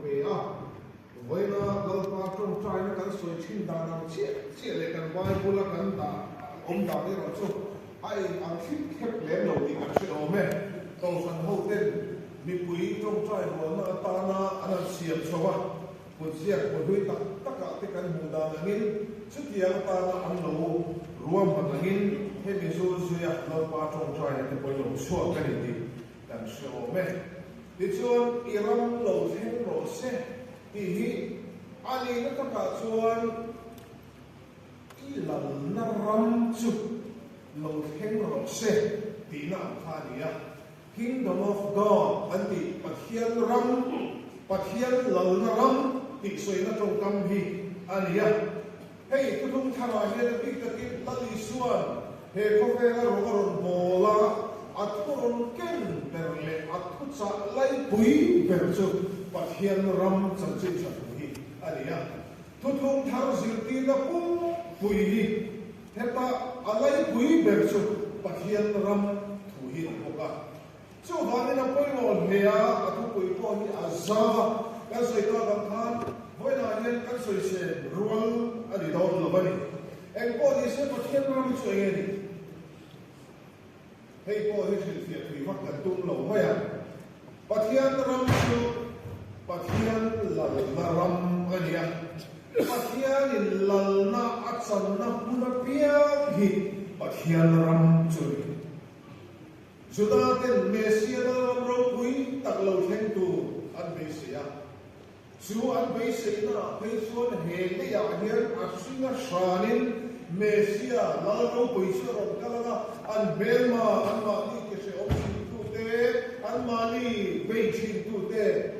về à với nó lâu qua trong trai nó cần soi chín đàn nào chia lại cần vai bula cần đà ông đà cái rồi số ai ăn thịt khép lém đầu thì ăn sẽ ôm hết tàu sân hậu tên bị quý trong trai của nó ta na ăn xiêm số à một xiêm một đôi tất cả cái cần mù đà là nghìn trước kia ta na ăn lẩu rùm mà là nghìn thế bây giờ rồi lâu qua trong trai này thì bây giờ số cái này thì ăn sẽ ôm hết thì chuan Iran lâu thêm rồi sẽ thì anh nó tất cả chuan lần nó ram chụp lâu thêm rồi sẽ tí nào thà đi à Kingdom of God anh thì bát hiền lần nó ram thì xoay nó trong tâm hi anh à hey tôi không thà là hiện tại cái là lý xuân hey có vẻ là rồi bola atun ken berle atut sa lai pui berchu pathian ram chanchi chanhi aria thuthung thar zirti na pum pui hi heta alai pui berchu pathian ram thu hi boka chu vani na poi no lea atu pui ko hi azava kan sei ka dam khan voina hian kan sei se rual adi do lovani en ko ni se pathian ram chu ni hey po hi thil thui vak kan tum lo hoya pathian ram chu pathian lal na ram ania pathian lal na achan na puna pia hi pathian ram chu juda ten mesia ram ro pui tak lo theng tu an be sia chu an be se na pe suan he le ya hian asinga shanin Mesia lalu boisor kalanga an belma an mali ke se opsi tu te an mali beijing tu te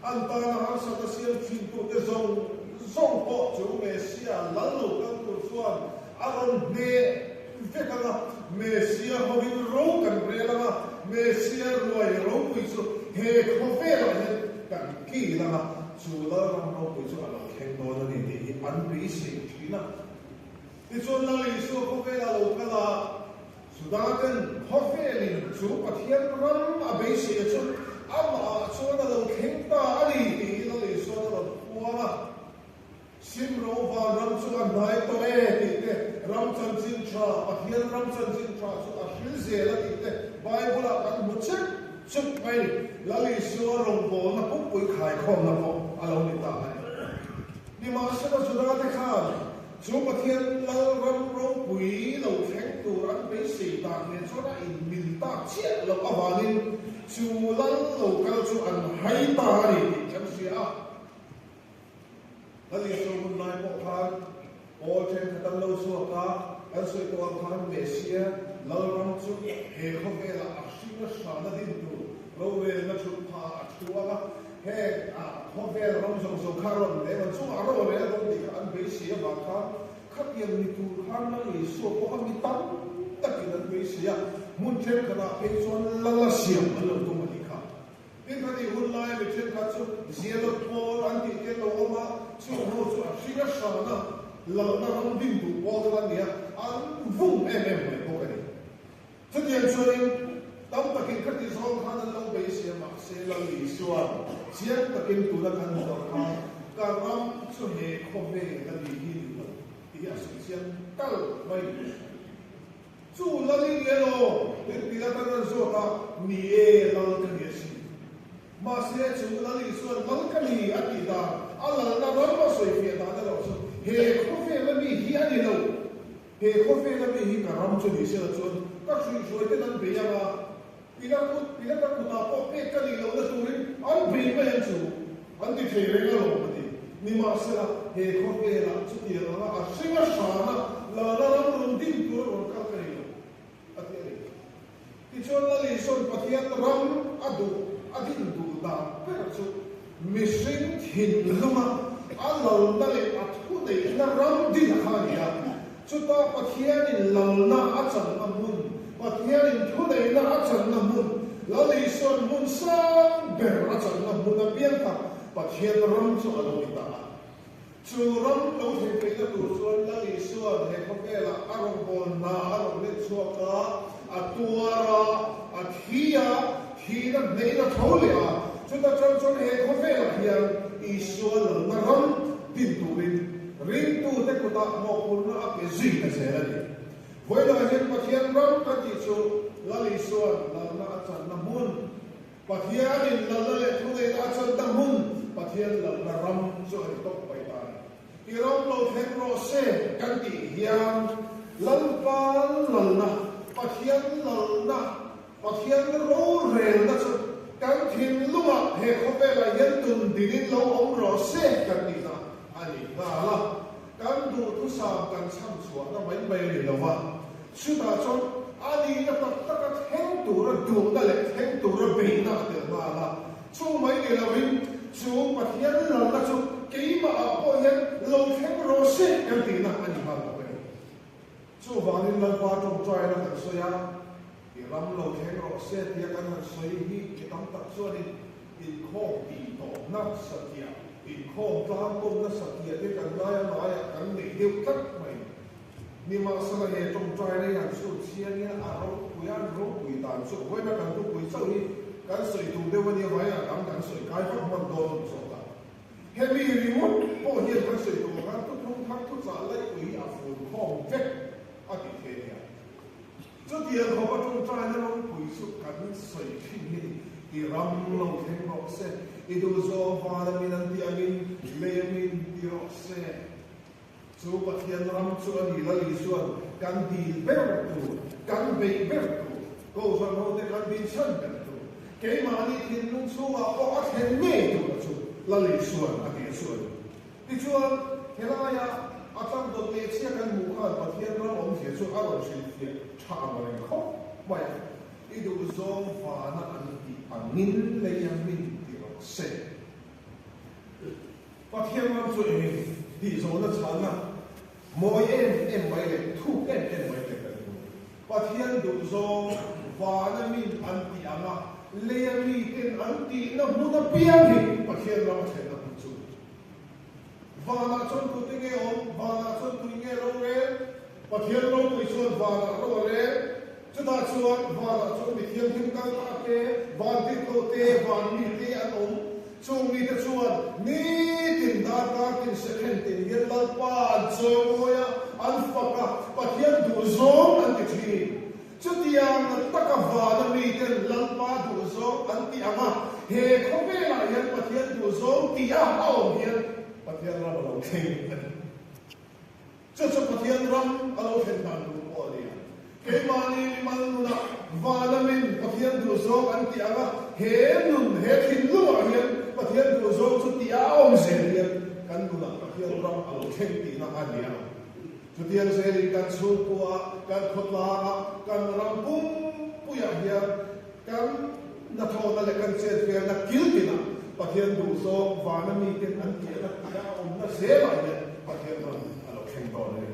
an ta na har sa ta siam chin tu te zong po chu Mesia lalu kan tu suan aron ne vekala Mesia hobi ro kan brela Mesia roi ro boisor he khofela he kan ki la chu la ram ro boisor ala khen do na ni ti an bi se thina Ichon na iso ko fe la lo kala sudaten hofeli chu pathian ram abe se chu ama chu na lo khengta ali ti lo iso na lo puama simro va ram chu an dai to e ti te ram chan chin tra pathian ram chan chin tra chu a hil ze la ti te bible a kan muchek chu mai la iso rong bo na pu pui khai khom na ko alo ni ta ni ma se na sudate khan Chú pathian lau ram rong pui lâu thánh tu rắn bấy sĩ tạc nên cho đã in mình ta chiết lâu avanin chú lăng lâu cao chú ăn hay ta đi chẳng xia là lý số hôm nay bộ khan bộ trên khatan lâu xua ka ăn sôi tu ăn khan bế xia lau ram chú hề không hề là ạc sinh nó xa nó đi tu lâu về nó chú pa ạc chú á he không hề ram sông sông khá rộn để mà chú ạc rộn để rộn đi ăn bế xia và khan khắc yang ni tu han na ni so ko ha mi tam takin an be sia mun chen kana pe chuan lala siam alo tu ma dikha tin ka ni hun lai me chen ka chu zielo por an ti ke lo ma chu ho chu a shira sha na la na ram din du po da ni an vum me ko ka ni chu tian chuan tam takin ka ti zong khan lo be sia ma se la li suan chiang takin tu la kan do ka ram chu he kho ve la li hi ya sian tal mai chu la li le lo te ti la ta zo ta ni e la ka ni si ma se chu la li so la ka ni ati da ala na ro ma so fi da da lo so he ko fe la mi hi ani lo he ko fe la mi hi ka ram chu ni se la chu ka chu te dan be ya ba ila ta ku ta po pe ka ni lo la tu ri an bi me chu an ti fe re lo ni ma se la he ko fe la chu ti la a singa sha na la ram rum din tu ro ka ka ni ati ni ti chon la li son pathian ram adu adin du da pe chu mi sing hin luma Allah na le athu de na ram din kha ni ya chu ta pathian in lal na a chan na mun pathian in thu de na a chan na mun la li son mun sang ber a chan na mun na bian ka pathian ram chu alo ni ta chu ram lo the pe na tu chuan la li suan he ko ke la arong bol na arong le chu ka atuara athia thi na nei na tholia chúng ta trong hệ có vẻ là hiện Israel là rắm tin tụ rin tu te kuta mo purna ap zi ta se la ni voi la hen pathian ram ka ti chu la li suan la na chan na mun pathian in la la le thu le ta chan ta mun pathian la na ram chu ai tok pai ta ki ram lo hen ro se kan ti hiam lal pan lal na pathian ro rel na chu kan thin lunga he kho pe la yan tun din lo om ro se kan ti na ani ngala kan du tu sa kan sam chua na mai mai le lawa suta chon ani na ta ka theng tu ra du da le theng tu ra be na de ngala chu mai le lawin chu pathian lo na chu ke ma a po yan lo theng ro se kan ti na ani ma lo chu wangin la pa trong trai na kan so ya i ram lo theng ro se ti kan han soi hi ki tam tak so ni in kho ti to na sa tia in khom tlam kom na sakia te kan laya kan nei deu tak mai ni ma sa he trong trai nei han su chian ya a ro puyan ro pui dan su hoi na kan tu pui sau ni kan soi tu de wa ni vai a kan soi kai fa man do so ta he mi remote po hi kan soi tu kan tu thong thak tu za lai pui a fu khom vek a ti the ya chu ti ho ba trong trai na ro pui su kan soi thin hi i ram lo theng ro se i du zo va la min an ti amin le min ti ro se chu pathian ram chu ani la li suan kan di ber tu kan be ber tu ko zo no te kan bin chan ber tu ke ma ni thin nun chu a o a then me tu chu la li suan a ti suan ti chuan he la ya a tam do le chia kan mu kha pathian ram om che chu a ro shin ti cha ma le kho mai i du zo va na an ti amin le ya min se pathian ram chu e di zo na chan na moi em mai le thu em mai le kan pathian du zo va na min an ti ama le mi ten an ti na mu na piang hi pathian ram che na chu va na chon tu te nge om va na chon tu nge ro re pathian ro tu chuan va na ro re chu ta chuan va na chon mi thiam thim kan ta te van ti to te van mi te an om chung mi te chuan ni tin da ka tin se khen tin yel lal pa zo moya an faka pathian du zo an ti thi chu tiang na taka va na mi ten lal pa du zo an ti ama he kho be la yan pathian du zo ti a au hian pathian ram lo thei chu pathian ram alo khen dan du po ni ke mani man na va na min pathian du zo an ti ama he nun he thin lu a hian pathian du zo chu ti a om se hian kan du na pathian ram alo thei ti na ania chu tiang se ri kan chu puwa kan khotla kan ram pum puya hian kan na tho na le kan che fe na kil ti na pathian du zo va na mi ten an ti na ta om na se la hian pathian ram alo thei to le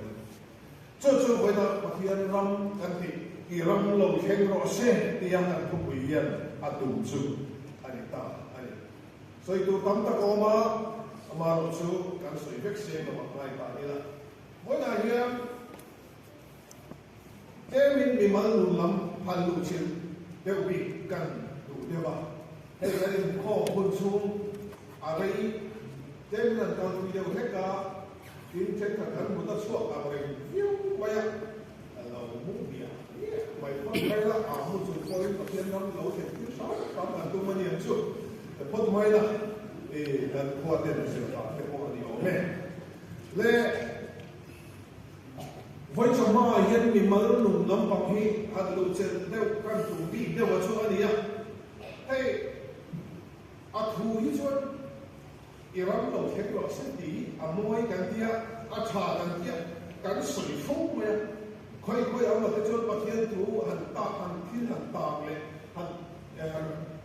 chu hoi na pathian ram kan ti i ram lo thei ro se ti yang an thu pui hian a tu chu ani ta ani soi tu tam ta ko ma ro chu kan soi vek se no ma mai ta ni la hoi na hian min mi mal lu lam phan lu chin deu bi kan du de ba he ga in kho hun chu a rei tem nan kan tu deu he ka in chen ka kan mu ta suak a rei fiu ba ya lo mu bia mai fa kai la a mu chu ko in pathian ram lo the fiu sa tam an tu mani an chu pot mai la e dan ko te na se ta te ko ni o me le voi cho ma hian mi mal num lam pa hi at lu chen deu kan tu bi deu wa chu ani ya hey a thu hi chuan i ram lo thek ro se ti a moi kan tia a tha kan tia kan soi fu me khoi am la te chuan pathian tu han ta han thin han ta le han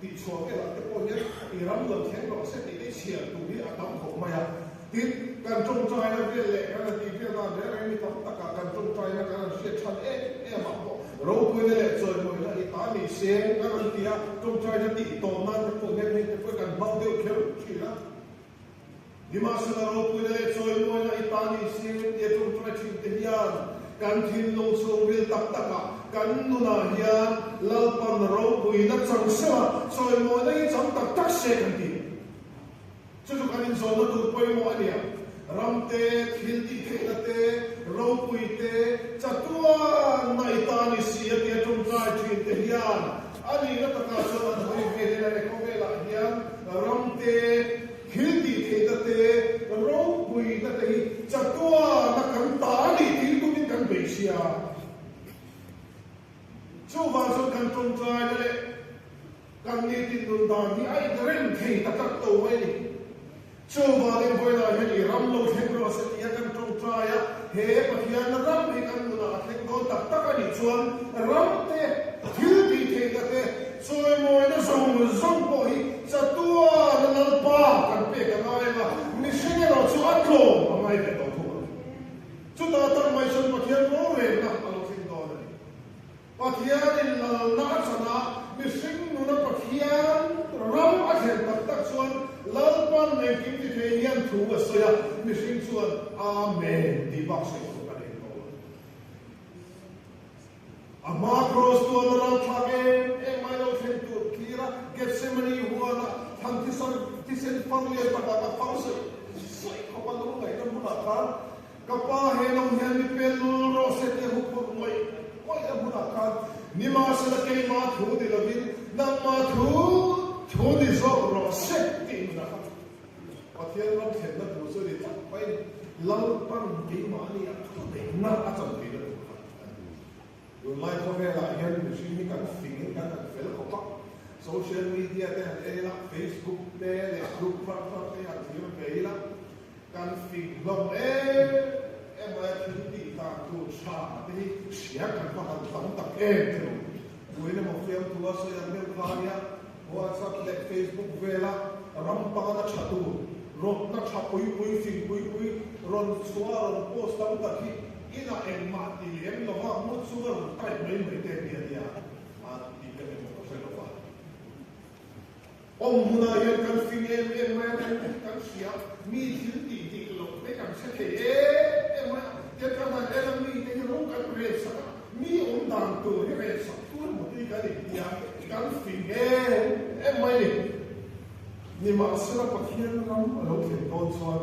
ti chuo ke la te po hian i ram lo thek ro se ti e chia tu hi a tam kho ma ya tin kan trong trai na ve le kan ti ve na de ai mi tam ta ka kan trong trai na kan se chan e ma po ro pui le choi mo na i ta mi se kan ti a trong trai na ti to na te po ne ne te po kan bang de khel chi la di ma se na ro pui le choi mo na i ta mi se e trong trai chi te hian kan thin lo so vil tak ta ka kan nuna hian lalpan ro puina changsema soi mo nei cham tak tak se kan ti chu kan in zona tu poi mo ania ramte thilti khate ro puite chatua nai ta ni sia te tum trai thin te hian ani na taka so an hoi ve le le ko ve la hian ramte thilti khate ro puite te chatua na kan ta ni thil tu ni kan be sia chu va so kan tum trai le kan ni tin dun da ni ai dren thei ta tak to mai ni chu va le voi la hian i ram lo theng ro se ya kan tum trai ya he pathian ram he kan na theng do tak tak ani chuan ram te thil ti thei ka te soi moi na zong po hi chatua na nal pa kan pe ka ngai la mi sing ro chu atlo mai ve to thu chu da tak mai son pathian ro re na alo theng do ni pathian in na chana mi sing nu na pathian ram a thel tak tak chuan lalpan ne kim ti thei hian thu a soya mi sing chuan amen di bak se ko ka dei ko ama cross to the ram thage e mai lo theng tu kira Gethsemane huana thang ti sen family ta ka pause sai ko pa lo ngai na muna ka kapa he no hian mi pel ro se te hu ko mai ko ya muna ka ni ma se la ke ma thu di lovin na ma thu di zo ro se ti na pathian ram thel na tu so di tak pai lau pan ki ma ni a thu de na a cham ti da yo lai ko ve la hian mi shi ni kan fing kan fel ko pa social media te han la Facebook te le group pra te han ti ve la kan fing lom ma thi ti ta tu cha te sia kan pa han tam tak te we ne mo fiam tu so ya me kharia WhatsApp le Facebook ve la ram pa na chatu ron na cha pui fing pui ron suwa ron post tam ta ki ina en ma ti lem lo ha mo suwa ron tai mai te dia a ti ke mo se lo fa om muna yen kan fing ma kan sia mi thil ti lo me kan se ke ma ye kan na ele mi te ro kan re sa mi om dan tu re sa tu mo ti ka ni dia kan fing ma ni ma sila pathian ram lo ke ton chuan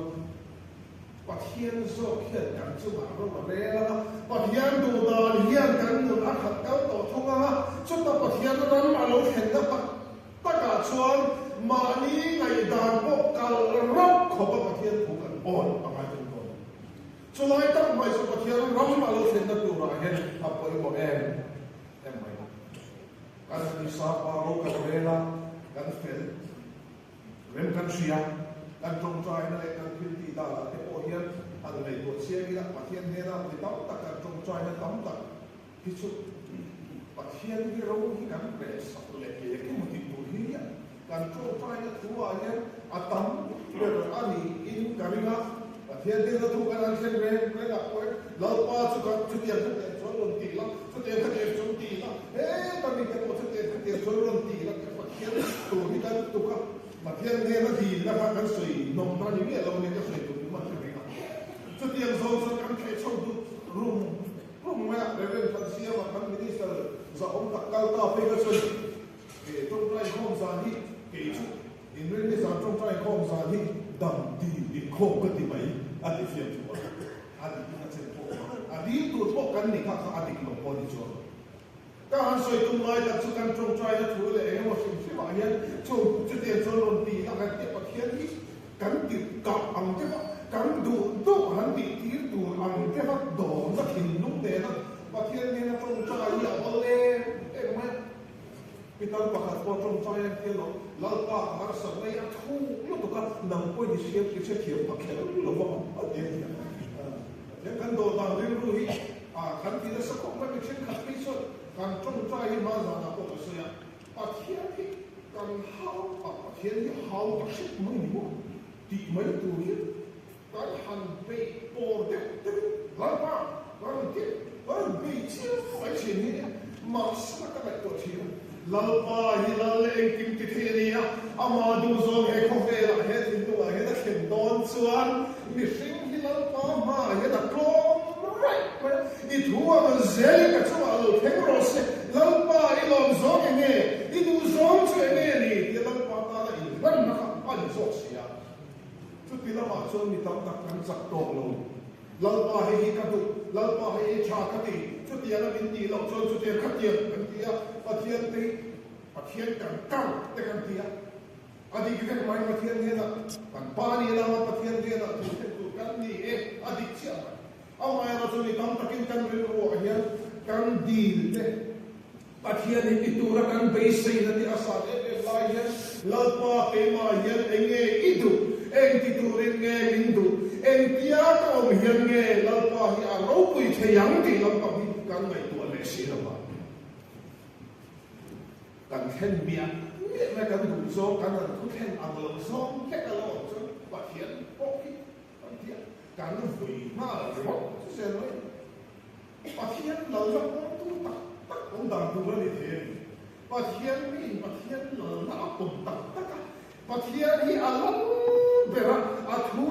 pathian zo khian kan chu ma ro ma re la pathian du da hian kan nu a khat kau to thonga chu ta pathian ram ma lo khen da ta ka chuan ma ni ngai dan ko kal rap kho pa pathian thu kan on pa ka chu kon chu lai tak mai so pathian ram ma lo khen da tu ra hen a poi mo em mai kan ni sa pa ro ka re la kan fel rem kan sia kan trong trai na le kan phil ti da la te o hian an nei ko sia gi la pathian he na ti tam ta kan trong trai na tam ta ki chu pathian gi ro hi kan re sa le ke mo ti pu hi ya kan trong trai na thu a hian a tam re ani in karinga pathian de na thu kan an sen re la ko la pa chu kan chu ti an te chon lon ti la chu te ka te chon ti la ta ni ke mo chu te chon lon ti la pathian tu ni kan tu ka pathian ne na di na ka kan soi nom na ni me lo ne ka soi tu ma ni ka chu ti ang zo so kan ke chon tu rum ma re re pa sia ma kan minister za om tak kal ta pe ka soi ke tong trai khom za ni ke chu in re ne za tong trai khom za ni dam di khom ka ti mai a ti fiam tu a di ka chen po a di tu po kan ni ka a di lo po ni chu ka han soi tu mai ta chu kan trong trai na thu le e mo sim si ma hian chu te chu lon ti la ka te pathian hi kan ti ka ang te kan du do han ti ti tu ang te va do na thin nu te na pathian ne na trong trai ya ol le e ma pital pa ka po trong trai ke lo la pa har sa nei a thu lo to ka nang po ni siam ki che ki pa ke lo ba a te ya kan do da ri ru hi a kan ti da sa ko ma mi chen khat pi so kan trong trai ma za na ko so ya pathian hi kan hao pathian hi hao pa shit mo ni mo ti mai tu hi kan han pe po de la pa kan ti kan bi chi fa chi ni ma sa ka la to chi la pa hi la le kim ti the ni ya ama du zo he ko ve la he tin tu he da khen don chuan mi sing hi la pa ma he da klom right ni thu a zel ka chu a lo theng ro sia chu ti lama chu mi tam tak kan sak tok lo lalpa hi ka du lalpa hi cha ka ti chu ti ana bin ti lo chu ti khat ti kan ti a pathian te pathian kan te kan ti a adi ki kan mai pathian ne da kan pa ni la pathian ne da tu kan ni adik sia au mai ra chu mi tam takin kan ri ro hian kan dil te pathian ni pitura kan be sei na ti asa lai hian lalpa ke ma hian enge idu eng titurin nge lindu eng tia ka om hian nge lalpa hi a ro pui theyang ti lampa hi kan ngai tu le si la ba kan khen mia me kan du zo kan an thu khen ang lo zo ke ka lo zo pathian ko ki kan tia kan vui ma ro se noi pathian lo zo tu tak tak ông đàn tu ni the pathian min pathian lo na pum tak tak pathian hi alam bera athu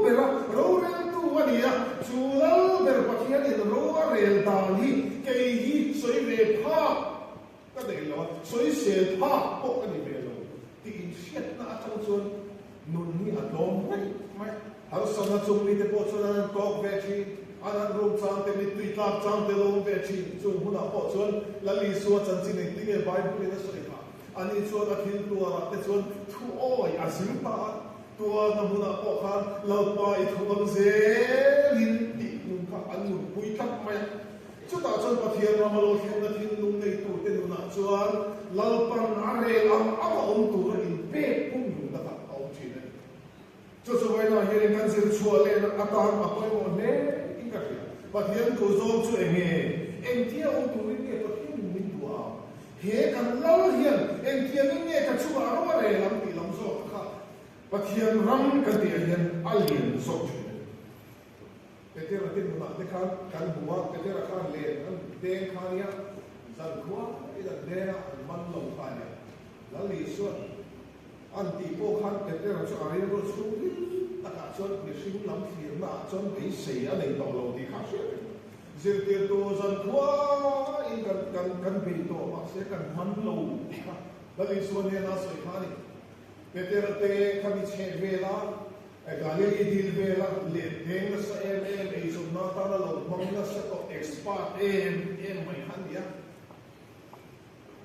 bera ro re tu wania chulal ber pathian in ro rel dali ke hi soi ve pha ka de lo soi se pha ko ka ni ve lo ti in siat na atang chun nun ni adom mai har sana chung ni te po chuna tok ve chi anan rum chang te mi tui tlap chang te lo ve chi chung huna po chun lali suwa chan chi nei ti nge bible na soi kha ani chuan a thil tu ara te chuan thu oi a sim pa tua na huna po khan lo pa I thu bang ze lin ti nun kha an nun pui thap mai chu ta chuan pathian ra malo khen na thil lung nei tu te nu na chuan lal pan are lam ama om tu ra in pe pum nu da ta au chi ne chu chu vai na here kan zir chua le na atan ma poi mo ne in ka pathian ko zom chu enge en tia om tu ri ne pathian min tu a he kan lal hian en tia ni ne ka chu a ro re lam ti lam zo kha pathian ram ka ti hian alien zo chu te ra tin na te khan kan buwa te ra khan le an deng khania zan khwa ida dera man lo khania lali suan an ti po khan te ra chu ari ro chu ta ka chuan ni sim lam thir na chuan be sei a nei to lo ti kha se zir te to zan khwa in kan be to ma se kan man lo lali suan ne na soi khani te ra te khani che vela Gale idil vela le deng sa e so na ta na lo mong na sa to expert mai han dia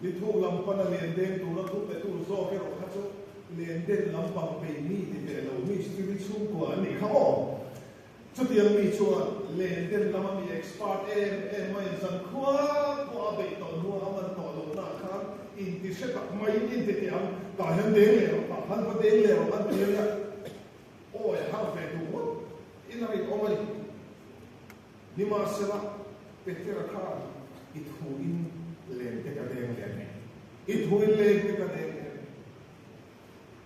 li thu lam pa na le deng tu na tu te tu zo ke ro kha chu le deng lam pa pe ni te lo mi sti chu ko ani kha o chu ti mi chu le deng lam mi expert mai san khwa ko a be to nu a man to lo na kha in ti se ta mai in te te am ka han deng le pa han pa deng le an te ya oh ya how they do what in a omani ni ma sela petera kha it hu in len te ka deng le it hu in len te ka deng le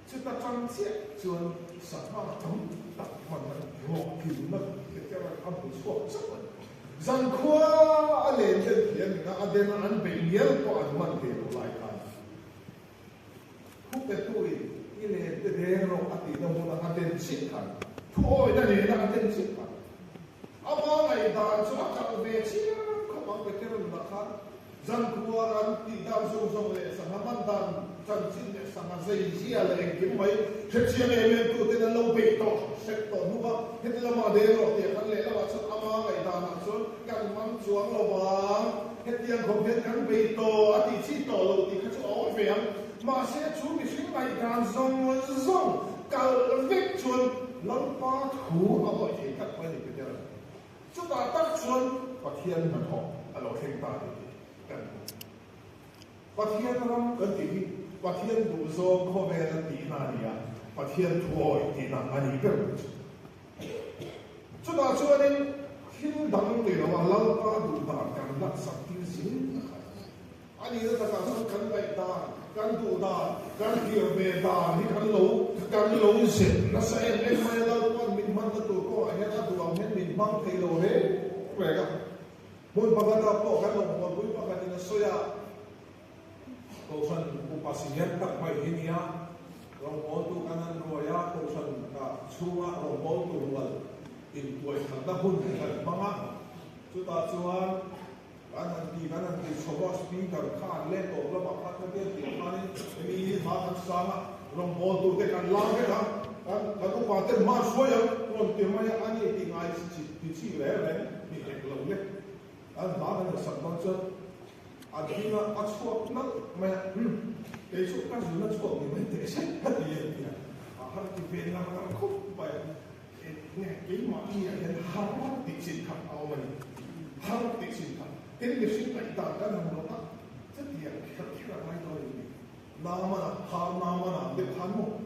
chita chang che chuan sa ma thum tak man ro ki na petera ka bu so so zan khwa a len te hian na adena an be yel ko an man te lo lai ka hu te tu ile te dero ati no mo na den sikhan thoi da ne na den sikhan ama ngai dan chu ka ve chi ko ma pe te na kha zan kuwa ran ti dam so so le sa man dan chan chin ne sa ma zai ji ala en kim mai che chi ne me tu te na lo be to se to nu ba he te la ma de ro te khan le la wa chu ama ngai dan na chu kan man chuang lo ba he ti an ko pe kan be to ati chi to lo ti kha chu o ve am mà sẽ chú bị sinh ngày càng rong cao vết chuồn lăn ba thủ ở mọi thể các quan điểm bây giờ chúng ta tác chuồn và thiên mà họ ở lò thiên ta thì cần và thiên lắm cần gì và thiên đủ do có về là tí nào nhỉ và thiên thua tí nào anh ấy biết chúng ta cho nên thiên đẳng thì là lăn ba đủ ta càng lắc sắc tiêu xíu anh ấy là cả một cần vậy ta kan tu da kan kir be da ni kan lo se na sa en mai la kon min man tu ko aya ta tu am min bang thei lo he we ga mun pa ga po kan lo ko bui pa kan na soya to san ku pasien tak mai hinia rong mo tu kanan roya to san ka chua rong mo tu wal in tuai thang da hun kan manga chu ta chuan kanan ti soba speaker khan le to la ba kha te ti khan mi ha kan sama rong bol tu te kan la ke ha tên mà suy à còn tiền mà anh ấy thì ngay chỉ lẽ này bị hẹp lòng đấy anh nói là sẵn bằng chân anh khi mà anh suy nó mà cái suy cái gì nó suy thì mình để sẽ hết gì vậy hắn thì về làm cái khúc vậy nghe cái mà anh ấy hiện hắn bị sinh khắc ao mình hắn bị sinh khắc cái việc sinh khắc ta đã làm nó rất nhiều khắc là mai thôi nam mà để hắn một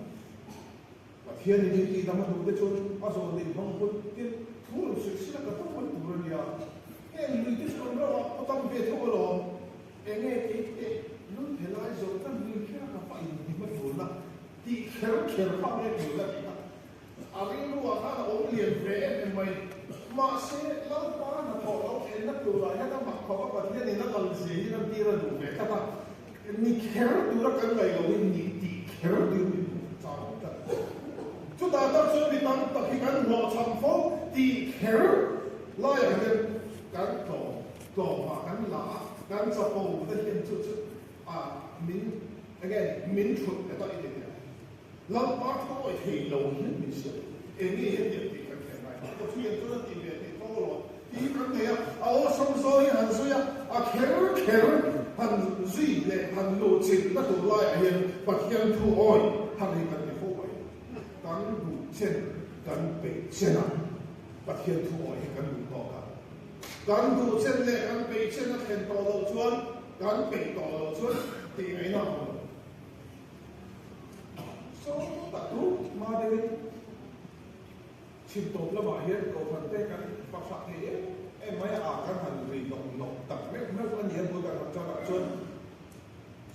và thiên nhiên thì làm được cái chỗ à rồi thì không có cái thu được sự sinh là không có đủ rồi à cái người cái chỗ đó có tâm về thôi rồi cái nghe cái lúc thế lại rồi ta người kia là phải đi mất vốn là thì khéo không nghe được là à cái lúc mà ta ông liền về mày mà sẽ lâu quá là họ lâu thế nó đủ rồi nó mặc họ có thiên nhiên nó làm gì nó đi ra đủ về các bạn ni khéo đủ là cái này rồi ni thì khéo đủ sao chúng ta đã chuẩn bị tăng tập khi cán họ thành phố thì khéo lại là cán tổ mà cán lá cán sập bầu cái hiện chút min chút cái đó ý nghĩa làm part của thì lâu hơn mình sẽ em nghĩ hiện thì cái này có chuyện cho nó tìm về thì thôi rồi thì cái này xong rồi hẳn rồi khéo hẳn duy lệ hẳn lộ trình nó tụ lại hiện và hiện thu oi hẳn hiện cái phố vậy cán đủ trên cán bể trên nào và hiện thu oi cán đủ to cả cán đủ trên lệ cán bể trên nó hiện to lâu chuan cán bể to lâu chuan thì cái nào so ta tu mà đây chim tôm là mà hiện cầu phần tây cán phát phát thế em mấy cán hành vì nồng tập mấy có nhiều bữa cán cho cả chuan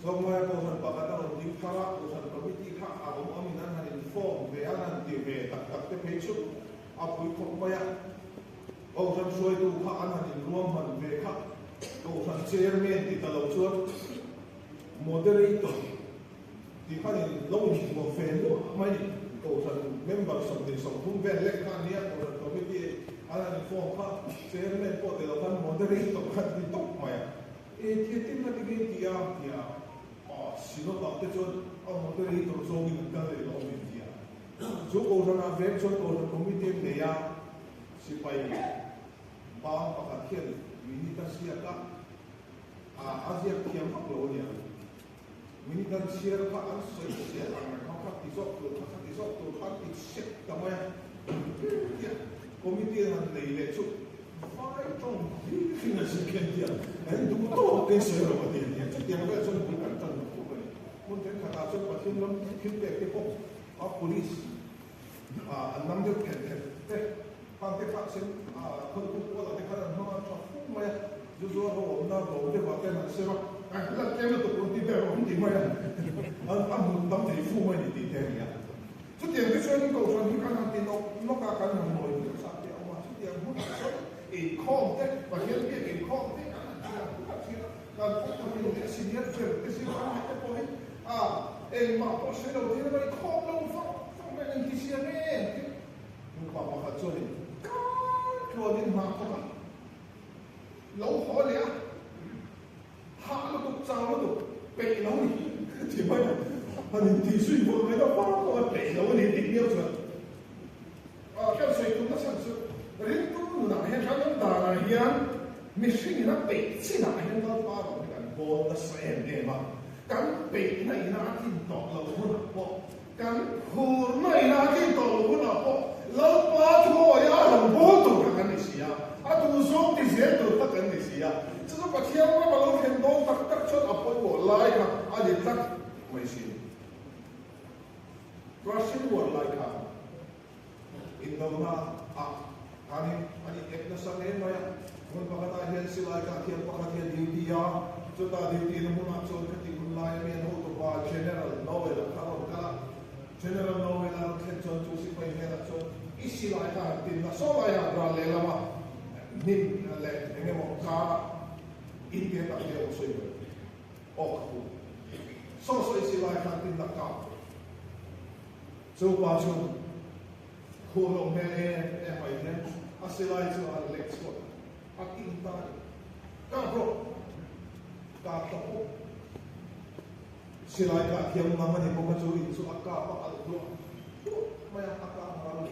so mai cầu phần bạc ta rồi đi khá cầu phần có biết khác cũng ở miền Nam hành phong về anh đi về tập cái mấy chút cuối cùng mấy cầu phần xuôi tu khác anh hành rùm hành về khác cầu phần chairman thì ta lâu chuan moderator thì khai lâu nhiều một phen nữa mấy cầu thần member sống thì sống không ven lệ khăn nhé cầu thần committee anh là form khác chairman có thể là khăn moderator khăn đi tốt mày thì tin là cái gì xin lỗi bảo cái chuyện moderator số mình cần để lo mình gì số cầu thần là ven số cầu thần committee này sẽ phải bao bọc các kiện mình ta sẽ cả Asia kiam học lối nhỉ mình cần chia các anh soi chia làm nào các tí dọc từ các tí xếp tao mới committee là lấy lệ chút phải trong khi là sự kiện gì anh đúng tốt cái sự rồi thì chút tiền cái số mình cần cần của mình muốn thấy cả số và thêm lắm thêm cái bộ police anh nắm được cái bằng cái phát sinh không có là cái khả năng nó cho phúc mà dù họ nó bảo cái cái là sẽ là cái nó tụt đi theo không thì mà anh muốn đóng thì phu mà đi theo nhỉ chút tiền cái số những cầu cho những khả năng tiền nó cả cái hàng nội những sản phẩm mà chút tiền muốn số ý không thế và hiện cái ý không thế là không có cái xin nhớ cái xin phán cái point em mà có sẽ đầu tiên là không đâu không phải anh chỉ xem nghe nhưng mà họ cho nên cho nên mà không lâu khó lẽ hạ nó tục sao nó tục bể nó thì mới hình thì suy một cái đó có bể nó thì tình yêu rồi theo suy cũng nó sản xuất riêng cũng là hiện ra nó đà là hiện mình suy nghĩ nó bể chỉ là hiện ra ba bằng cái bộ nó sẽ để mà cái bể này nó thì tọt lâu hơn bộ cái hồ này nó thì tọt lâu hơn bộ lâu quá thôi làm bố tụ cái này gì tu zoom thì dễ được tất cả những gì chứ nó bắt theo nó bảo lúc hiện đó tất cho nó phải bỏ lại cả đi tất mấy gì Russian war like in đâu na anh em nó sang đến mà muốn bắt tay hiện sự lại cả thiên bắt tay duty chúng ta duty nó muốn cho cái tình huống lại mình hỗ trợ vào general novel general novel là thiên cho chú sĩ phải nghe là cho ít sự lại cả tin là số lại ra lên là mà nim le enge mo ka India ta le o soi o so isi lai kan tin la ka so pa chu ko lo me e mai ne asilai chu Alex ko akin ta ka bro ka to silai ka thiam ma ni ko ka chu in su aka pa al do ma ya aka ma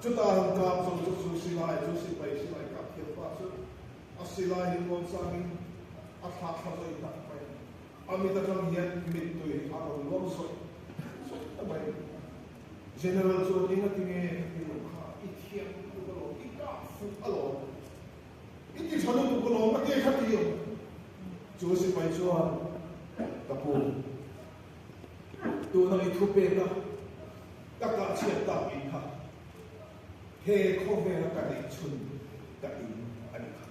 chút ta hàng cam trong chút chú xí lại cả thiệt quá chút xí lại hình ngon sang hình thác thác rồi tắc phải ta trong hiện mít tuổi rồi ngon rồi vậy general cho nên là tiếng nghe tiếng ít thiệt cũng có ít cả phụ alo ít cái chọn được cũng có cái khác nhiều chú xí phải cho tập bộ tu nó ít thuốc bê đó các cái chuyện tạo ý ha he không về là cái chun cái ý anh ha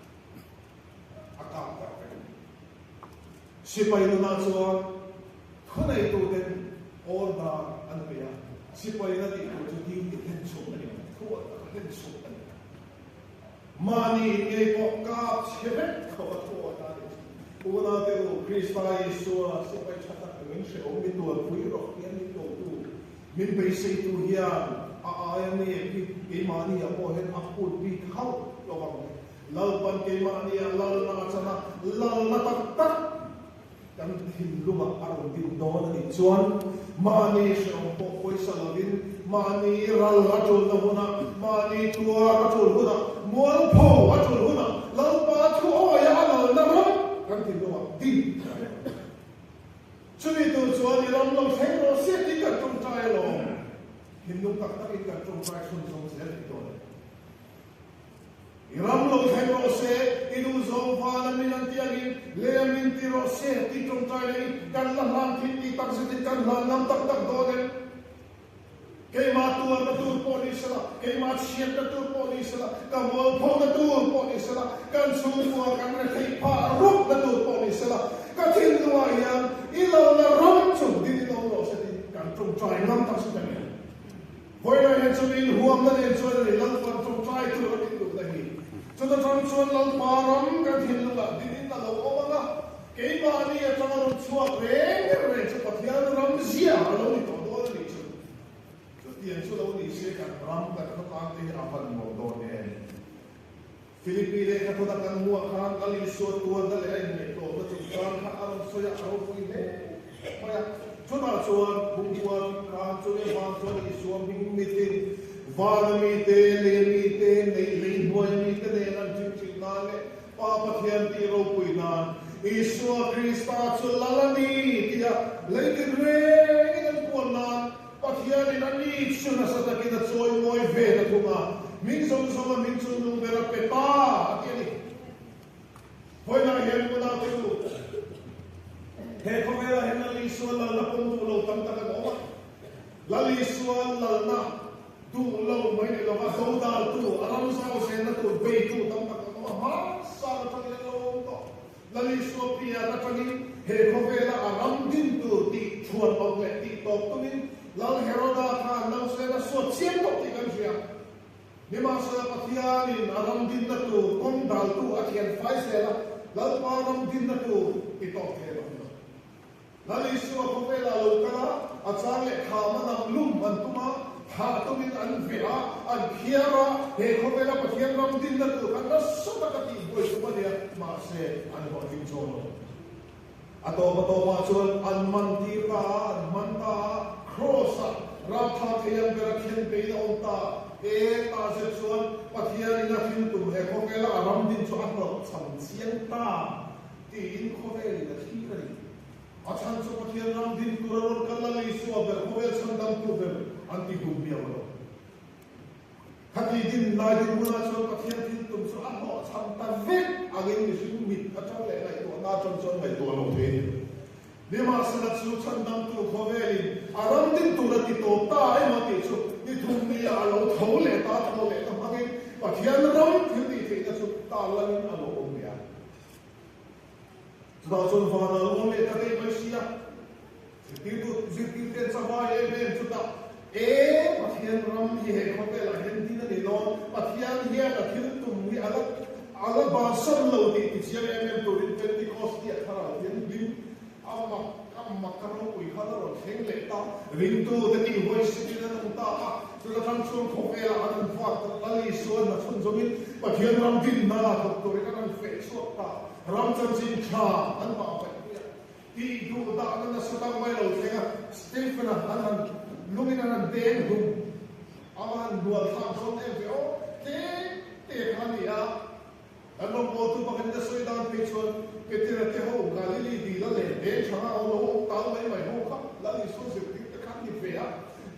akam cái si phải nó nói cho không này tu đến orda anh bây giờ si phải nó đi tu cho đi đến chun anh thua đến chun anh mani nghe có cáp chết không thua ta u na te u Krista Yesu si phải chắc chắn mình sẽ ôm đi tu vui rồi yên đi tu mình bây giờ tu hiền ai này cái mani ở bộ hiện áp út bị khâu lo bằng lâu ban cái mani lâu na chana lâu na tắc kan hin luma arong din do na ni chuan mani shong po poi salovin mani ral ratul na huna mani tua ratul huna mual pho ratul huna lâu ba thu ya lo na ro kan hin luma din chui tu chuan ni ram lo theng ro se ti ka tung trai lo hin lum tak tak ka tung trai sun song se ti do Iram lo theng ro se inu zong fa na min an tiagin le min ti ro se ti trong trai nei kan la lam ti tak se ti kan la nam tak do de ke ma tu na tu po ni sala ke ma chiat na tu po ni sala ka mo pho na tu po ni sala kan su po kan na thei pa ru na tu po ni sala ka thin lo ya I lo na rom chu di lo se ti kan trong trai nam tak se ni hoi na hen chu min huam na ne chu ni lang pan trong trai tu ro ti tu da hi cho ta trong chuan lang pa ram ka thin lu la di na lo o ma ke ma ni a trong ro chuak re chu pathian ram zia lo ni to do ni chu chu tien chu lo ni se kan ram ka ka ta te a pan mo do ne Filipi le ka ta kan mu khan kali so tu da le ne to to chu kan ha aram so ya ro pui ne pa ya chu na chuan bung chuan kan chu ne ma chu ni so ming mi tin van mi te le mi te nei le boy mi te ne lan chu chu na le pa pathian ti ro pui na Isu Krista chu lalani tia le ke re en pon na pathian ni ni chu na sa ta ki da choi moi ve na thuma min song song min chu nu vera pe pa ti ni hoi na yen ko na tu he ko vera hen na li su la la pon tu lo tam ta ka no la li su la na tu lo mai ni lo va do da tu aram sa o sen na tu be tu tam ta ka no ma sa la ta ni lo to la li su pia ta ta ni he ko vera aram din tu ti chuan ok le ti tok tu min la heroda ka na se na so chen to ti kan sia ni ma sa pathian in aram din na tu kong dal tu a khian fai se la pa aram din na tu ti tok he la li su ko vera lo ka a chang le kha ma nam lum man tu ma ha tu min an via an khiara he ko vera pathian ram din na tu kan na so ta ka ti boi su ma dia ma se an ho tin chono ato ma chuan an man ti ka an man ta cross ra tha thian vera khin pe na on ta e ta se chuan pathian ina thin tu he ko vera ram din chu an ro cham chiang ta ti in ko vera na thi ka ni achan chu pathian ram din tu ro kan la li su ber ko ve chan dam tu ber anti gum bia lo khati din lai din muna chu pathian tin tum chu an ho cham ta ve agin ni su mit a chang le lai to na chon chon mai to lo the ni ma sa chu chan dam tu ko ve in aram din tu ra ti to ta ai ma ti chu ni thum ni a lo tho le ta tho le ta agin pathian ram tin ti the na chu ta la ni a lo om bia Đó cho nó vào là ôm lên các cái mới xí ạ Thì tu dịp tiêu tiền sa hoa em em chút tạ Ê, bà thiên râm hi hệ không phải là hiện tin là nó Bà thiên hi là thiên tùng hi ala bà sân lâu thì chiếc em tu đến Pentecost thì thả ra thiên bin Âm mặc các nó quỷ khá là khen lệ ta Vinh tu thì tình hồi sĩ là nó ta Cho là thằng xuân không phải là anh phát Là lý xuân là xuân giống như Bà thiên râm vinh na thật tôi các anh phê suốt ta Ram chan sin cha an ba fa ti du da an na sa ta mai lo thenga Stephen an lumina an den dum aman dual tham son em ve o te khania ano bo tu pakan da soi dan pe chon pe te te ho galili di la le de changa o lo ta mai ho kha la li so se ti ta khan ni ve a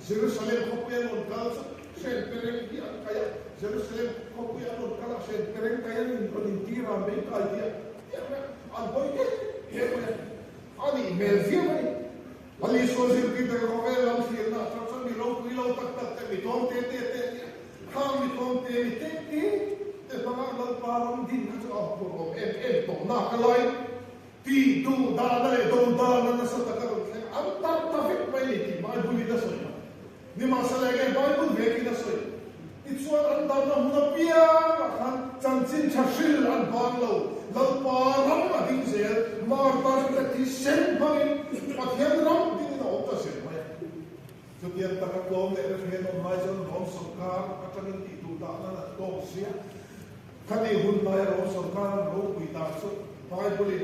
Jerusalem ko pe non kal sen pereng dia kaya Jerusalem ko pe non kala sen pereng kaya ni on tira me ka dia an boy ke he ani melzia ni ali so se ti ta ko ve lam si na ta sa mi lo tak te mi tom te ha mi tom te mi te panga lal param din ka cha ko em to na ka lai ti du da da le do da na sa ta ka am ta fit mai ni ti mai buli da so ni ma sa le ge bible ve ki da so it's what an da na mu na pia kan chan chin chashil an ban lo lal param ma ding se mar ta ta ti sen mai pa thiam ram din na op ta se mai so tian ta ka klom le re no mai jon rom so ka atanin ti du da na to sia khani hun mai rom so ka ro pi ta so bible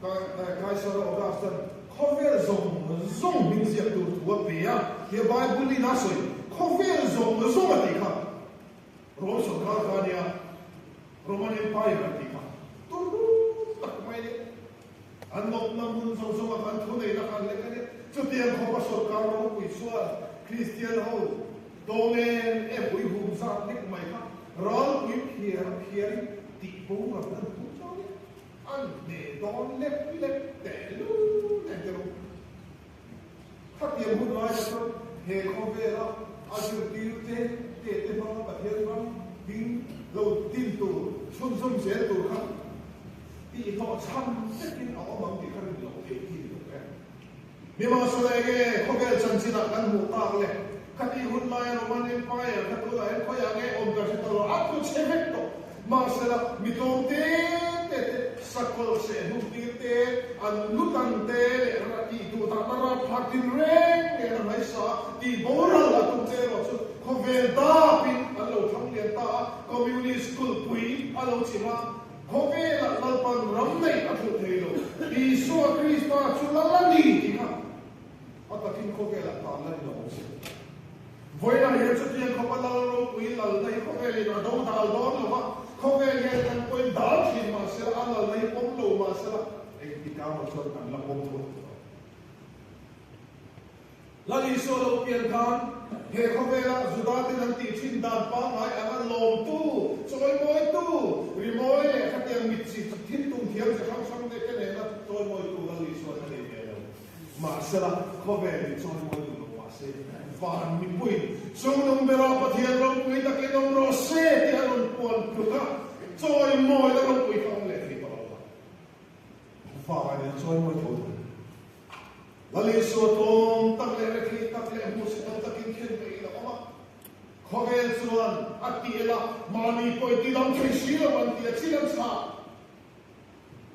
ka sa ro da san khover zong min sia tu wa pe ya he bible na so khover zong ati kha rom so ka nia Roman Empire ati kha tu tak mai ni anok nam hun so kan thu nei la kan le ka ni chu tian kho pa so ka ro pi so Christian ho donen e bui hum sa nik mai kha rol pi phiar ti bo ma na tu so ni an de don lep te lu te ro kha tian hun lai so he kho ve la a chu ti te ba pa thian ba ding lo tin tu chun som se tu kha ti to cham te kin a bang ti khan lo te ki lo ke mi ma so le ge kho ge chan chi na kan mu ta le khati hun mai Roman Empire khatu la en khoya ge om ka se to a tu che ve to ma se la mi tom te sakol se hu ti te an lutan te ra ti tu ta ra phatin reng ge na mai sa ti bora la tu te ro chu kho ve da pin an lo thang le ta communist school pui an lo chi ma kho ve la lal pan ram nei a thu thei lo Isu Krista chu la la ni ti kha atakin kho ve la ta la lo voi na ye chu ti kho pa la ro pui la dai kho ve li na do dal don lo ma kho ve ye kan poi dal chi ma se an la nei pom lo ma se la e ti ka ma chon kan la pom tho la li so lo pian khan he kho ve la zuda ti nan ti chin dan pa mai an lom tu choi moi tu ri moi le kha tiang mit chi thin tum thiam se kham sam de ke ne na choi moi tu la li so na le lo ma se la kho ve li choi moi tu lo ma se van mi pui song nong bera pa thian ro pui ta ke nong ro se ti an pon tu ka choi moi la ro pui kham le ti pa fa ni choi moi tu Lali so tom tak le rekhi tak le mu se tak kin khen pe ila ma khovel suan ati ela mani poi ti dam thei si lo man ti chilam sa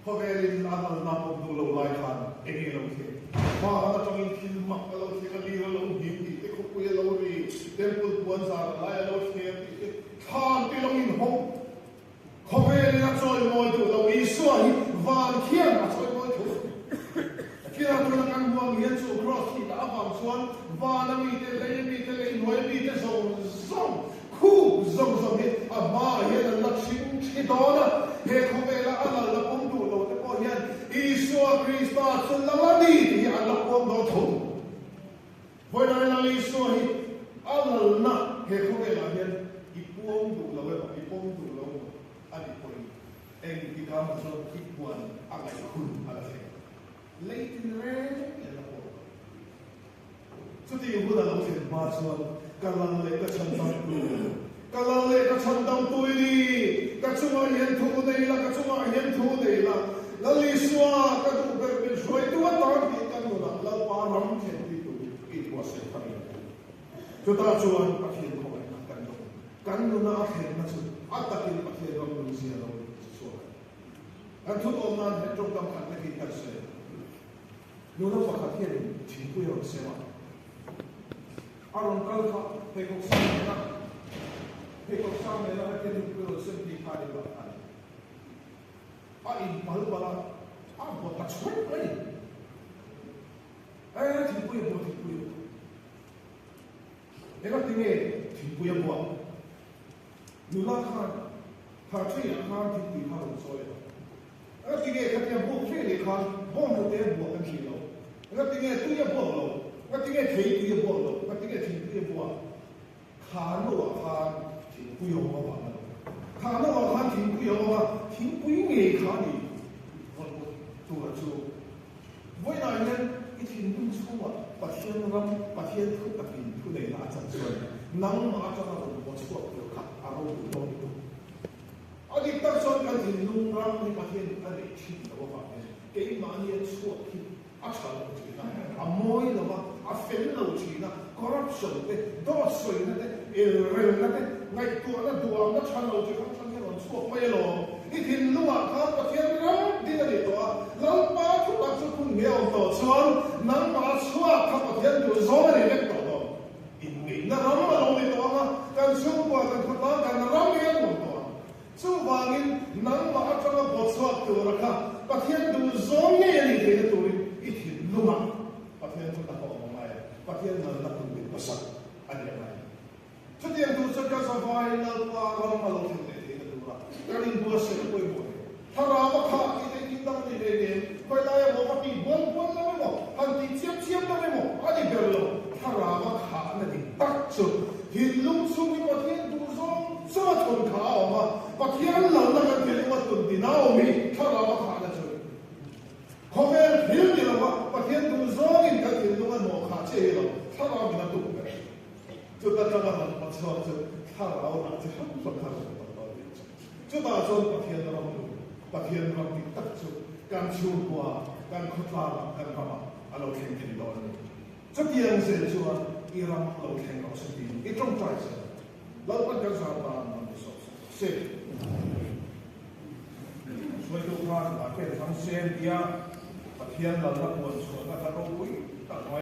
khovel in amal na pom du lo lai khan enge lo the ma na tong in kin ma lo se ka li lo hi ti te ko pu lo ri temple puan sa lai lo se ti khan ti lo in hom khovel na choi moi du lo I so hi van khian ma choi moi du kira tu na kan buang hian chu cross ki ta awam chuan vana mi te le noi mi te zong khu zong he a ma hian an lak sing chi dona he khomela ala la pom du lo te po hian Isu Krista chun la la ni hi an la pom do tho voi na la Isu hi ala na he khomela hian I pom du lo I pom du lo ani poi en ki ka ma so ki puan angai khun ala se late in the rain and the water. So the Buddha knows it much more. Kalang le kachandam tu, kalang le kachandam tu ini. Kacuma yen tu dei la, kacuma yen tu dei la. Lali swa katu berbin shoi tu atar di kanu la. La param chen di tu it was a funny. So ta chuan pakhin ko na kanu. Kanu na akhen na chu atakin pakhin ram lu sia lo so. An tu om na het trong tam khan na ki ta se. Nuna pakathian thingpui ho sema aron kalkha pekok samena ke thingpui ho sem ti khari ba ai a in pal bala a bo ta choi ai ai thingpui cái nó tiếng nghe thì bùi bùa nụ la khan thà chơi khan thì bùi khan rồi soi cái tiếng nghe cái tiếng bùa chơi để khan bom nó tiếng bùa cái gì đâu cái tiếng nghe tôi bùa đâu cái tiếng nghe thấy tôi bùa đâu cái tiếng nghe thì tôi bùa khan nó khan thì bùi ông mà khan nó khan thì bùi ông mà thì bùi nghe khan điตัวจูวันนั้นอีทีนุ่งชั่วปัจเจียนรำปัจเจียนทุกตะกินทุกในอาจารย์ส่วนนั่งมาจะมาดูบทสวดเกี่ยวกับอารมณ์ตรงนี้อันนี้ตั้งส่วนการที่นุ่งรำในปัจเจียนอันนี้ชิ้นตัวแบบนี้เกี่ยมันเนี่ยชั่วที่อาชาเราจีน่ะอามวยเราว่าอาเฟนเราจีน่ะคอร์รัปชันเด็ดดอสวยนั่นเด็ดเอเรนนั่นเด็ดไงตัวนั้นตัวนั้นชาเราจีเขาทำให้เราชั่วไม่หรอกอีทีนุ่งอ่ะเขาปัจเจียนรำที่นั่นตัวเราป้าทุกคนทุกคนเดียวต่อชนนั่งมาชั่วขับเทียนดูโซ่ไม่ได้ต่อต่ออินมีนั่งร้องมาลงในตัวมาการชั่วกว่าการทดลองการร้องเรียนหมดตัวชั่ววางินนั่งมาจะมาบทสวดตัวละครับปะเทียนดูโซ่ไม่ได้เลยตัวอีทีนุ่มปะเทียนทุกคนออกมาปะเทียนนั่งนักบุญประสาทอันนี้อะไรชุดเทียนดูสักการสบายนั่งมาร้องมาลงในตัวการอินบัวเสียไปหมดถ้าเราไม่ขาดที่กินตั้งแต่เด็กๆไปได้บอกว่าปีบ้วนนั่นไม่หมดทันทีเชียบนั่นไม่หมดอันนี้เกิดแล้วถ้าเราไม่ขาดนั่นเองตัดจุดหินลุ่มซุ่มประเทศดูซ้อมสมัครคนขาออกมาประเทศเรานั่นก็เกิดว่าตุนดีน่าอมีถ้าเราไม่ขาดนั่นจุดเขาแค่หินนี่แหละว่าประเทศดูซ้อมอินก็เกิดว่าหมอขาดเชี่ยเราถ้าเราไม่นั่นตุนกันจุดนั้นจะมาหมดซ้อมจุดถ้าเราหนักจะทำส่วนทางส่วนต่อไปจุดนั้นส่วนประเทศเราประเทศเราติดตัดจุดการชูกว่าการขุดลาการทำเราแข่งกันตอนนี้จะเพียงเสียชัวอีรังเราแข่งกับสตีนอีตรงใจเสียเราเป็นการสร้างบ้านมันสดเสร็จช่วยทุกท่านมาเป็นทั้งเซนเดียประเทศเราละคนส่วนละเราคุยต่าง